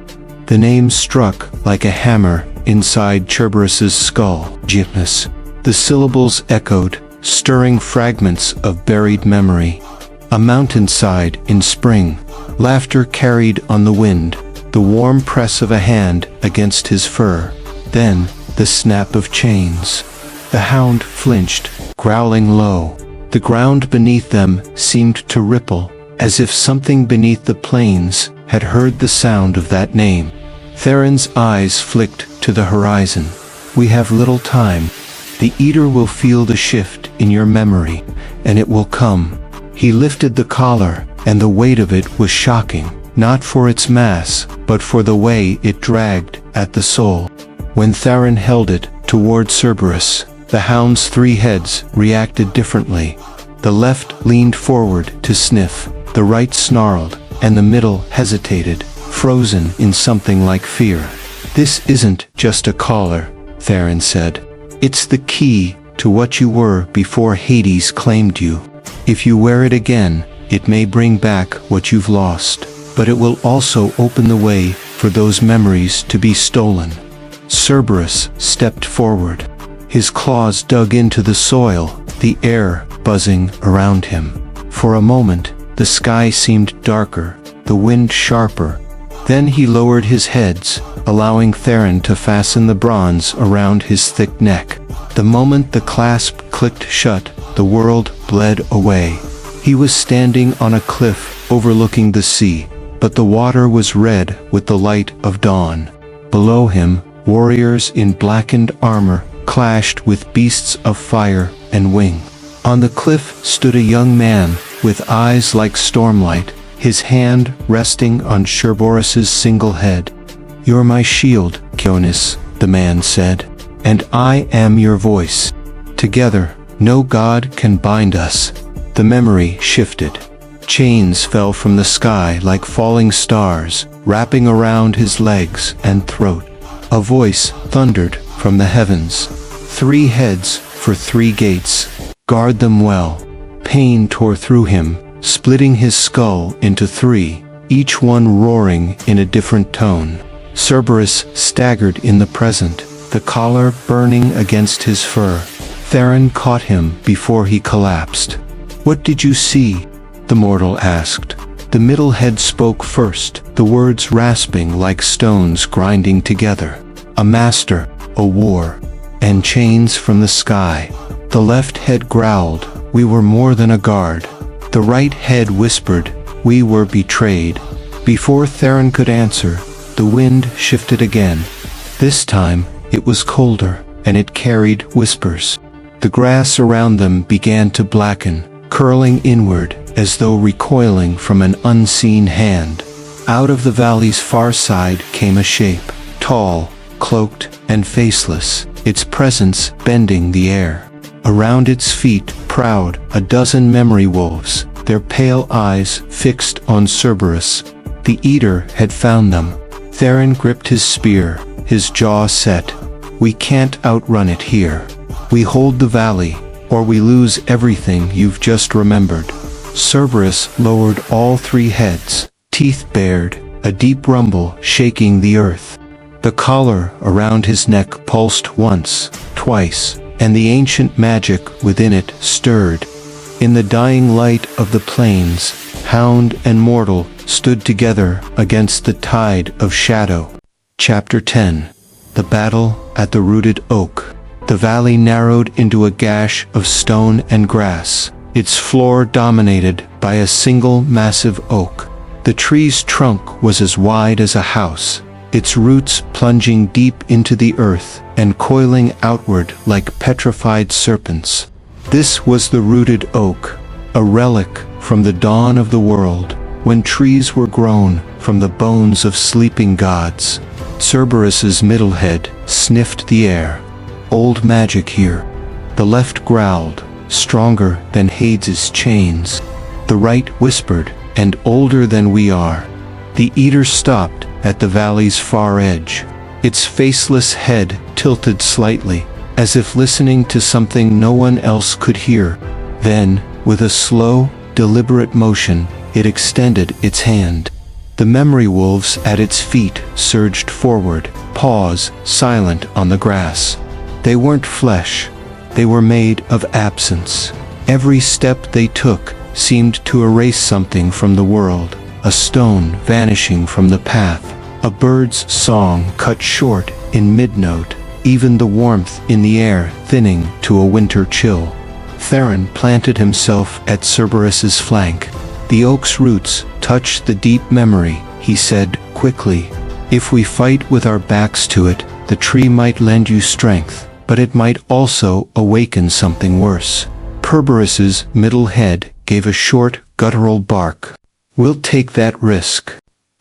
The name struck like a hammer inside Cerberus's skull. Gymnus. The syllables echoed, stirring fragments of buried memory. A mountainside in spring, laughter carried on the wind, the warm press of a hand against his fur. Then, the snap of chains. The hound flinched, growling low. The ground beneath them seemed to ripple, as if something beneath the plains had heard the sound of that name. Theron's eyes flicked to the horizon. We have little time. The eater will feel the shift in your memory, and it will come. He lifted the collar, and the weight of it was shocking, not for its mass, but for the way it dragged at the soul. When Theron held it toward Cerberus, the hound's three heads reacted differently. The left leaned forward to sniff, the right snarled, and the middle hesitated, frozen in something like fear. This isn't just a collar, Theron said. It's the key to what you were before Hades claimed you. If you wear it again, it may bring back what you've lost, but it will also open the way for those memories to be stolen. Cerberus stepped forward. His claws dug into the soil, the air buzzing around him. For a moment, the sky seemed darker, the wind sharper. Then he lowered his heads, allowing Theron to fasten the bronze around his thick neck. The moment the clasp clicked shut, the world bled away. He was standing on a cliff overlooking the sea, but the water was red with the light of dawn. Below him, warriors in blackened armor clashed with beasts of fire and wing. On the cliff stood a young man with eyes like stormlight, his hand resting on Cerberus's single head. "You're my shield, Kionis," the man said, "and I am your voice. Together, no god can bind us." The memory shifted. Chains fell from the sky like falling stars, wrapping around his legs and throat. A voice thundered from the heavens. "3 heads for 3 gates. Guard them well." Pain tore through him, splitting his skull into 3, each one roaring in a different tone. Cerberus staggered in the present, the collar burning against his fur. Theron caught him before he collapsed. "What did you see?" the mortal asked. The middle head spoke first, the words rasping like stones grinding together. "A master, a war, and chains from the sky." The left head growled, "We were more than a guard." The right head whispered, "We were betrayed." Before Theron could answer, the wind shifted again. This time, it was colder, and it carried whispers. The grass around them began to blacken, curling inward, as though recoiling from an unseen hand. Out of the valley's far side came a shape, tall, cloaked, and faceless, its presence bending the air. Around its feet, proud, a dozen memory wolves, their pale eyes fixed on Cerberus. The Eater had found them. Theron gripped his spear, his jaw set. "We can't outrun it here. We hold the valley, or we lose everything you've just remembered." Cerberus lowered all 3 heads, teeth bared, a deep rumble shaking the earth. The collar around his neck pulsed once, twice, and the ancient magic within it stirred. In the dying light of the plains, Hound and mortal stood together against the tide of shadow. Chapter 10. The Battle at the Rooted Oak. The valley narrowed into a gash of stone and grass, its floor dominated by a single massive oak. The tree's trunk was as wide as a house, its roots plunging deep into the earth and coiling outward like petrified serpents. This was the rooted oak, a relic from the dawn of the world, when trees were grown from the bones of sleeping gods. Cerberus's middle head sniffed the air. "Old magic here." The left growled, "Stronger than Hades's chains." The right whispered, "And older than we are." The Eater stopped at the valley's far edge. Its faceless head tilted slightly, as if listening to something no one else could hear. Then, with a slow, deliberate motion, it extended its hand. The memory wolves at its feet surged forward, paws silent on the grass. They weren't flesh. They were made of absence. Every step they took seemed to erase something from the world, a stone vanishing from the path, a bird's song cut short in mid-note, even the warmth in the air thinning to a winter chill. Theron planted himself at Cerberus's flank. "The oak's roots touch the deep memory," he said quickly. "If we fight with our backs to it, the tree might lend you strength, but it might also awaken something worse." Cerberus's middle head gave a short, guttural bark. "We'll take that risk."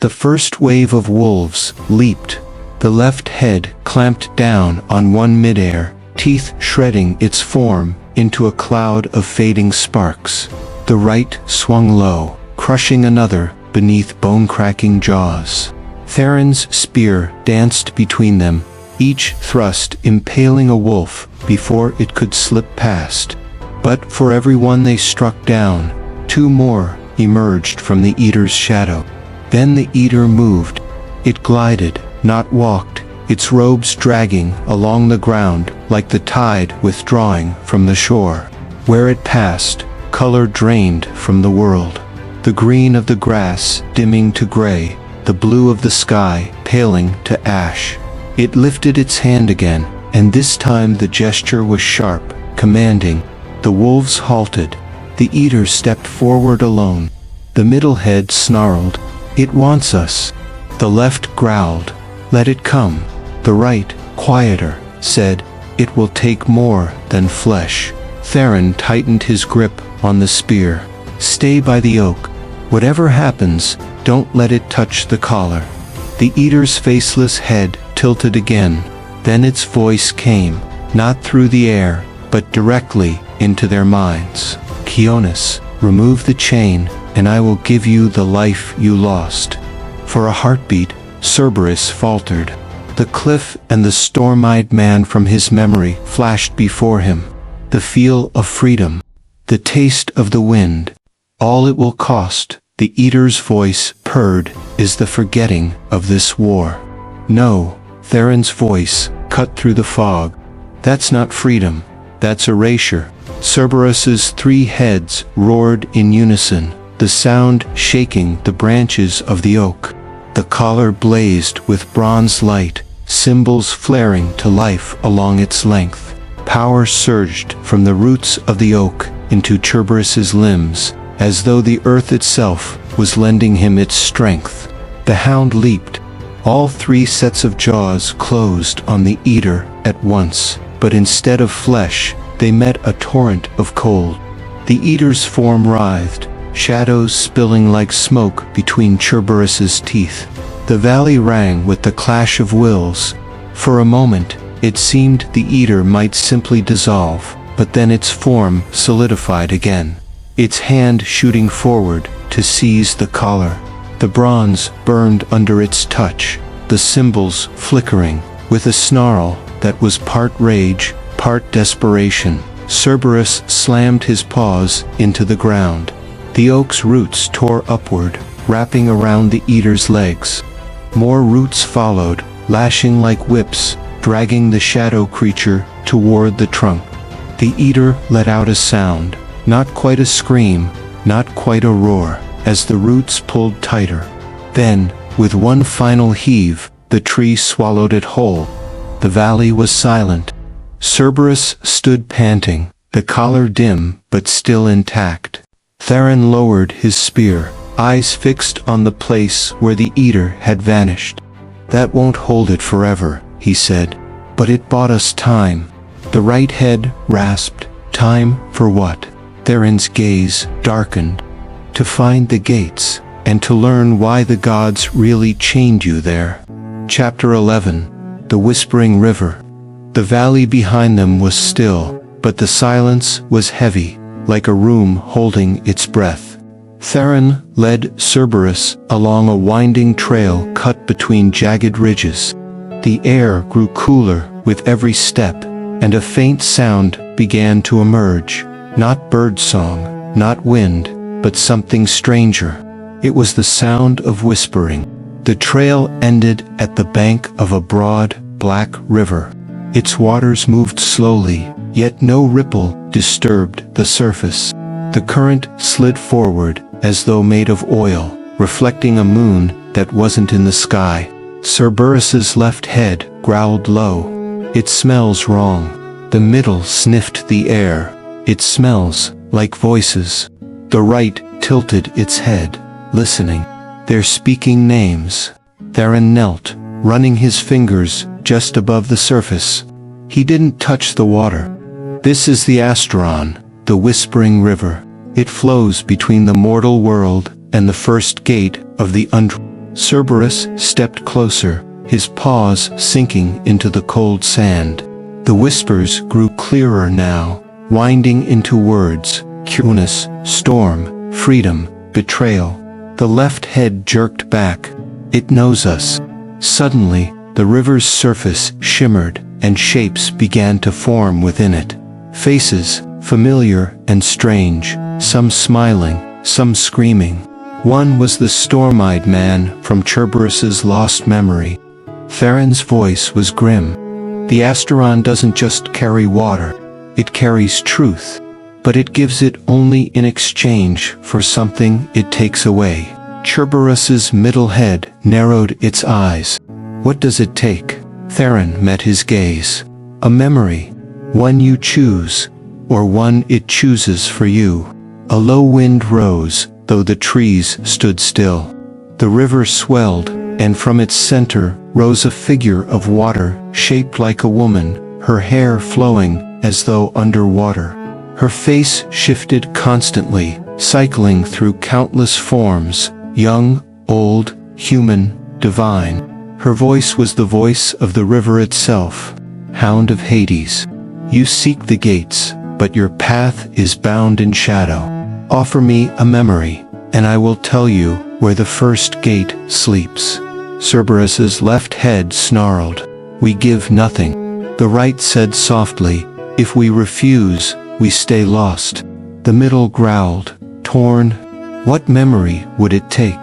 The first wave of wolves leaped. The left head clamped down on one midair, teeth shredding its form into a cloud of fading sparks. The right swung low, crushing another beneath bone-cracking jaws. Theron's spear danced between them, each thrust impaling a wolf before it could slip past. But for every one they struck down, 2 more emerged from the Eater's shadow. Then the Eater moved. It glided, not walked, its robes dragging along the ground like the tide withdrawing from the shore. Where it passed, color drained from the world. The green of the grass dimming to gray, the blue of the sky paling to ash. It lifted its hand again, and this time the gesture was sharp, commanding. The wolves halted. The Eater stepped forward alone. The middle head snarled, It wants us. The left growled, "Let it come." The right, quieter, said, "It will take more than flesh." Theron tightened his grip on the spear. "Stay by the oak. Whatever happens, don't let it touch the collar." The eater's faceless head tilted again. Then its voice came, not through the air, but directly into their minds. "Kionis, remove the chain, and I will give you the life you lost." For a heartbeat, Cerberus faltered. The cliff and the storm-eyed man from his memory flashed before him. The feel of freedom, the taste of the wind. "All it will cost," the eater's voice purred, "is the forgetting of this war." "No," Theron's voice cut through the fog. "That's not freedom, that's erasure." Cerberus's 3 heads roared in unison, the sound shaking the branches of the oak. The collar blazed with bronze light, symbols flaring to life along its length. Power surged from the roots of the oak into Cerberus's limbs, as though the earth itself was lending him its strength. The hound leaped. All 3 sets of jaws closed on the eater at once, but instead of flesh, they met a torrent of cold. The eater's form writhed, shadows spilling like smoke between Cerberus's teeth. The valley rang with the clash of wills. For a moment, it seemed the eater might simply dissolve, but then its form solidified again, its hand shooting forward to seize the collar. The bronze burned under its touch, the symbols flickering, with a snarl that was part rage, part desperation. Cerberus slammed his paws into the ground. The oak's roots tore upward, wrapping around the eater's legs. More roots followed, lashing like whips, dragging the shadow creature toward the trunk. The eater let out a sound, not quite a scream, not quite a roar, as the roots pulled tighter. Then, with one final heave, the tree swallowed it whole. The valley was silent. Cerberus stood panting, the collar dim but still intact. Theron lowered his spear, eyes fixed on the place where the eater had vanished. "That won't hold it forever," he said. "But it bought us time." The right head rasped. "Time for what?" Theron's gaze darkened. "To find the gates, and to learn why the gods really chained you there." Chapter 11. The Whispering River. The valley behind them was still, but the silence was heavy, like a room holding its breath. Theron led Cerberus along a winding trail cut between jagged ridges. The air grew cooler with every step, and a faint sound began to emerge. Not birdsong, not wind, but something stranger. It was the sound of whispering. The trail ended at the bank of a broad, black river. Its waters moved slowly, yet no ripple disturbed the surface. The current slid forward as though made of oil, reflecting a moon that wasn't in the sky. Cerberus's left head growled low. "It smells wrong." The middle sniffed the air. "It smells like voices." The right tilted its head, listening. "They're speaking names." Theron knelt, running his fingers just above the surface. He didn't touch the water. "This is the Asteron, the Whispering River. It flows between the mortal world and the first gate of the Underworld." Cerberus stepped closer, his paws sinking into the cold sand. The whispers grew clearer now, winding into words: cuteness, storm, freedom, betrayal. The left head jerked back. "It knows us." Suddenly, the river's surface shimmered, and shapes began to form within it. Faces, familiar and strange, some smiling, some screaming. One was the storm-eyed man from Cerberus's lost memory. Theron's voice was grim. "The Asteron doesn't just carry water, it carries truth. But it gives it only in exchange for something it takes away." Cerberus's middle head narrowed its eyes. "What does it take?" Theron met his gaze. "A memory. One you choose, or one it chooses for you." A low wind rose, though the trees stood still. The river swelled, and from its center rose a figure of water shaped like a woman, her hair flowing as though underwater. Her face shifted constantly, cycling through countless forms, young, old, human, divine. Her voice was the voice of the river itself. Hound of Hades, you seek the gates, but your path is bound in shadow. Offer me a memory, and I will tell you where the first gate sleeps. Cerberus's left head snarled. We give nothing. The right said softly, if we refuse, we stay lost. The middle growled, torn. What memory would it take?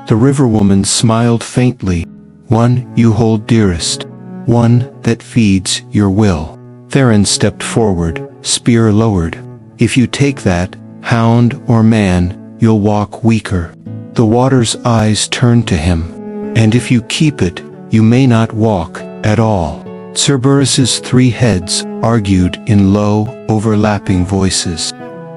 The river woman smiled faintly. One you hold dearest. One that feeds your will. Theron stepped forward, spear lowered. If you take that, hound or man, you'll walk weaker. The water's eyes turned to him. And if you keep it, you may not walk at all. Cerberus's three heads argued in low, overlapping voices.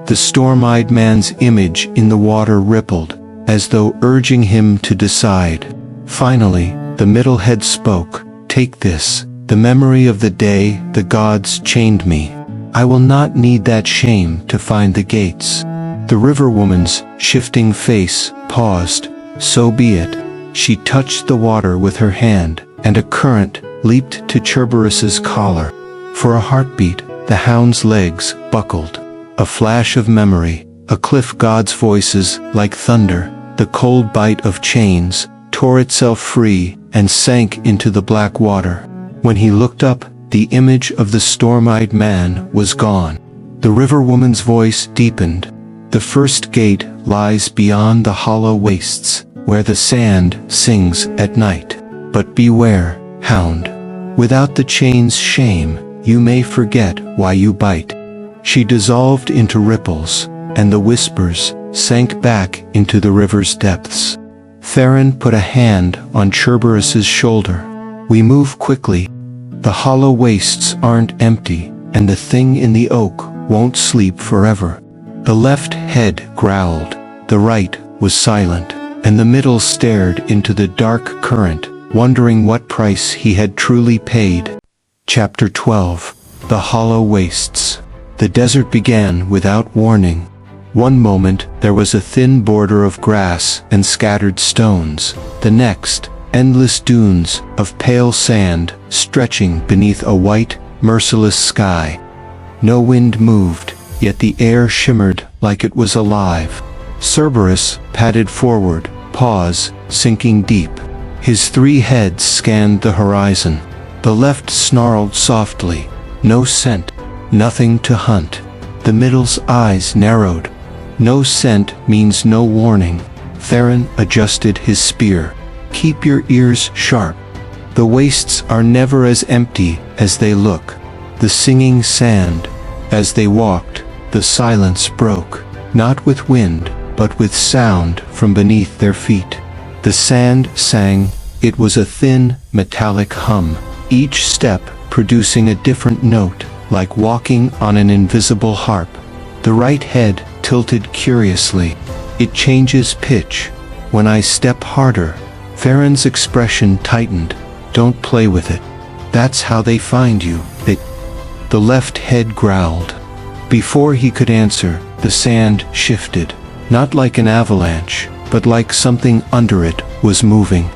The storm-eyed man's image in the water rippled, as though urging him to decide. Finally, the middle head spoke. Take this, the memory of the day the gods chained me. I will not need that shame to find the gates. The river woman's shifting face paused. So be it. She touched the water with her hand, and a current leaped to Cerberus's collar. For a heartbeat, the hound's legs buckled. A flash of memory, a cliff god's voices like thunder, the cold bite of chains, tore itself free and sank into the black water. When he looked up, the image of the storm-eyed man was gone. The river woman's voice deepened. The first gate lies beyond the hollow wastes, where the sand sings at night. But beware, hound. Without the chain's shame, you may forget why you bite. She dissolved into ripples, and the whispers sank back into the river's depths. Theron put a hand on Cerberus's shoulder. We move quickly. The hollow wastes aren't empty, and the thing in the oak won't sleep forever. The left head growled, the right was silent, and the middle stared into the dark current, wondering what price he had truly paid. Chapter 12. The Hollow Wastes. The desert began without warning. One moment there was a thin border of grass and scattered stones. The next, endless dunes of pale sand stretching beneath a white, merciless sky. No wind moved, yet the air shimmered like it was alive. Cerberus padded forward, paws sinking deep. His three heads scanned the horizon. The left snarled softly. No scent, nothing to hunt. The middle's eyes narrowed. No scent means no warning. Theron adjusted his spear. Keep your ears sharp. The wastes are never as empty as they look. The singing sand. As they walked, the silence broke, not with wind, but with sound from beneath their feet. The sand sang. It was a thin, metallic hum, each step producing a different note, like walking on an invisible harp. The right head tilted curiously. It changes pitch. When I step harder. Theron's expression tightened. Don't play with it. That's how they find you. The left head growled. Before he could answer, the sand shifted. Not like an avalanche, but like something under it was moving.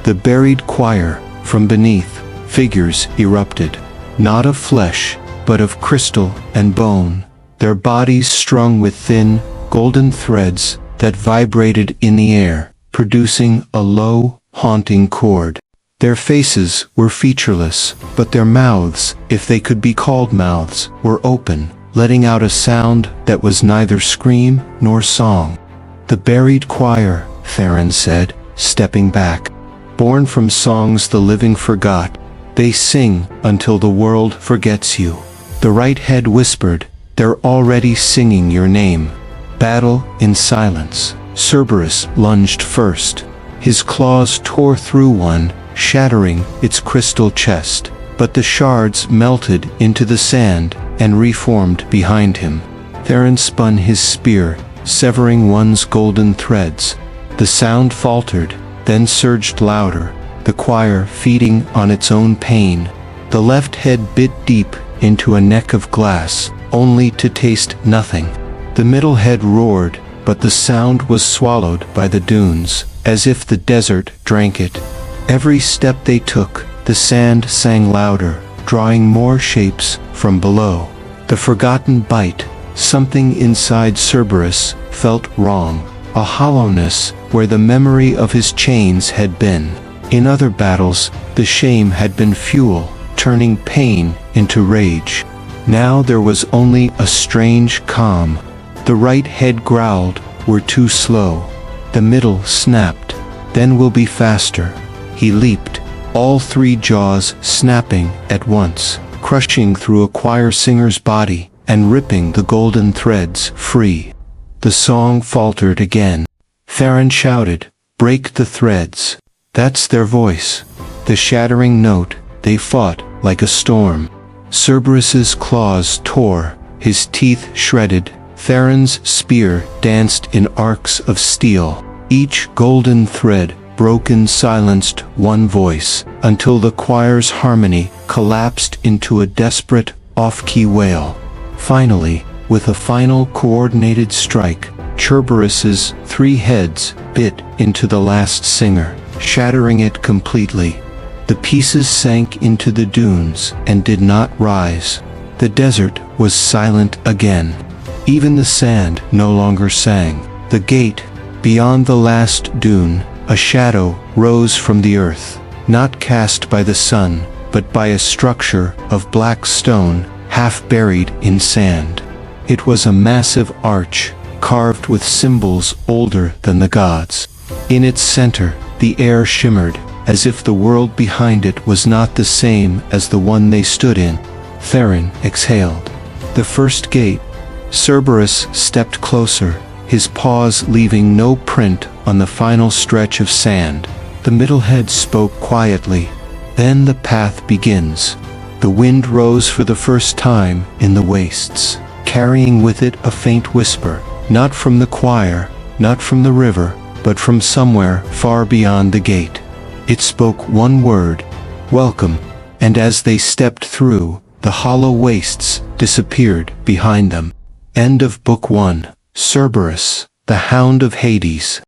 The buried choir, from beneath, figures erupted. Not of flesh, but of crystal and bone. Their bodies strung with thin, golden threads that vibrated in the air, producing a low, haunting chord. Their faces were featureless, but their mouths, if they could be called mouths, were open, letting out a sound that was neither scream nor song. The buried choir, Theron said, stepping back. Born from songs the living forgot, they sing until the world forgets you. The right head whispered, they're already singing your name. Battle in silence. Cerberus lunged first. His claws tore through one, shattering its crystal chest, but the shards melted into the sand and reformed behind him. Theron spun his spear, severing one's golden threads. The sound faltered, then surged louder, the choir feeding on its own pain. The left head bit deep into a neck of glass, only to taste nothing. The middle head roared, but the sound was swallowed by the dunes, as if the desert drank it. Every step they took, the sand sang louder, drawing more shapes from below. The forgotten bite, something inside Cerberus, felt wrong, a hollowness where the memory of his chains had been. In other battles, the shame had been fuel, turning pain into rage. Now there was only a strange calm. The right head growled, "We're too slow." The middle snapped, "Then we'll be faster." He leaped, all three jaws snapping at once, crushing through a choir singer's body and ripping the golden threads free. The song faltered again. Theron shouted, "Break the threads." That's their voice. The shattering note. They fought like a storm. Cerberus's claws tore, his teeth shredded. Theron's spear danced in arcs of steel. Each golden thread broken silenced one voice, until the choir's harmony collapsed into a desperate, off-key wail. Finally, with a final coordinated strike, Cerberus's three heads bit into the last singer, shattering it completely. The pieces sank into the dunes and did not rise. The desert was silent again. Even the sand no longer sang. The gate, beyond the last dune, a shadow rose from the earth, not cast by the sun, but by a structure of black stone, half buried in sand. It was a massive arch, carved with symbols older than the gods. In its center, the air shimmered, as if the world behind it was not the same as the one they stood in. Theron exhaled. The first gate. Cerberus stepped closer, his paws leaving no print on the final stretch of sand. The middle head spoke quietly. Then the path begins. The wind rose for the first time in the wastes, carrying with it a faint whisper, not from the choir, not from the river, but from somewhere far beyond the gate. It spoke one word, "Welcome," and as they stepped through, the hollow wastes disappeared behind them. End of Book 1. Cerberus, the Hound of Hades.